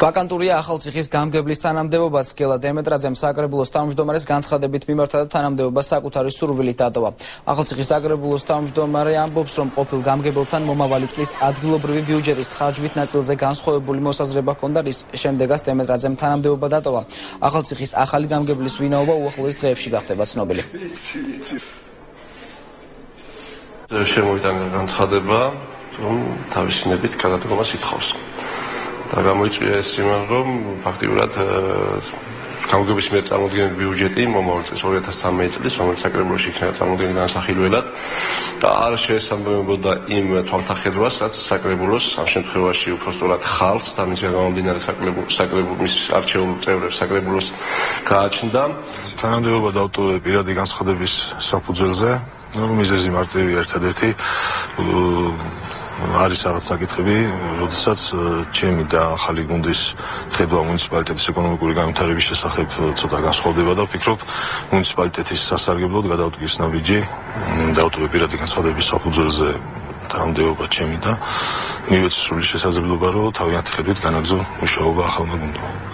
ვაკანტურია ახალციხის გამგებლის თანამდებობაც გელა დემეტრაძემ საკრებულოს თავმჯდომარის განცხადებით მიმართა და თანამდებობა საკუთარი სურვილით დატოვა. ახალციხის საკრებულოს თავმჯდომარე ამბობს, რომ ყოფილ გამგებელთან მომავალი წლის ადგილობრივი ბიუჯეტის ხარჯვით ნაწილზე განსხვავებული მოსაზრება ჰქონდა, რის შემდეგაც დემეტრაძემ თანამდებობა დატოვა. ახალციხის ახალი გამგებლის ვინაობა უახლოეს დღეებში გახდება ცნობილი. შემოვიტანა განცხადება, რომ თავისინებით გადადგომას ითხოვს. და გამოიწვია ეს იმან, რომ ფაქტიურად გამგების მიერ წარმოდგენილი ბიუჯეტი მომავალ წლის 2013 წლის, რომელიც საკრებულოში იქნება წარმოდგენილი განსახილველად და არ შეესაბამებოდა იმ თვალთახედვას, რაც საკრებულოს ამ შემთხვევაში უпростоრად ხალხს და მისგან გამომდინარე საკრებულოს არჩეულ წევრებს საკრებულოს გააჩნდა. თანამდებობა დავტოვე პირადი განცხადების საფუძველზე, მიზეზი მარტივია ერთადერთი არის რაღაც საკითხები, როდესაც ჩემი და ახალი გუნდის ხედვა მუნიციპალიტეტის ეკონომიკური განვითარების შესახებ ცოტა განსხვავდება და ვფიქრობ, მუნიციპალიტეტის სასარგებლოდ გადავდგეს ნაბიჯი, დავტოვე პირადი განცხადების საფუძველზე თანამდებობა ჩემი და მივეცი სრული შესაძლებლობა, რომ თავიანთი ხედვით განაგრძო მუშაობა ახალმა გუნდმა.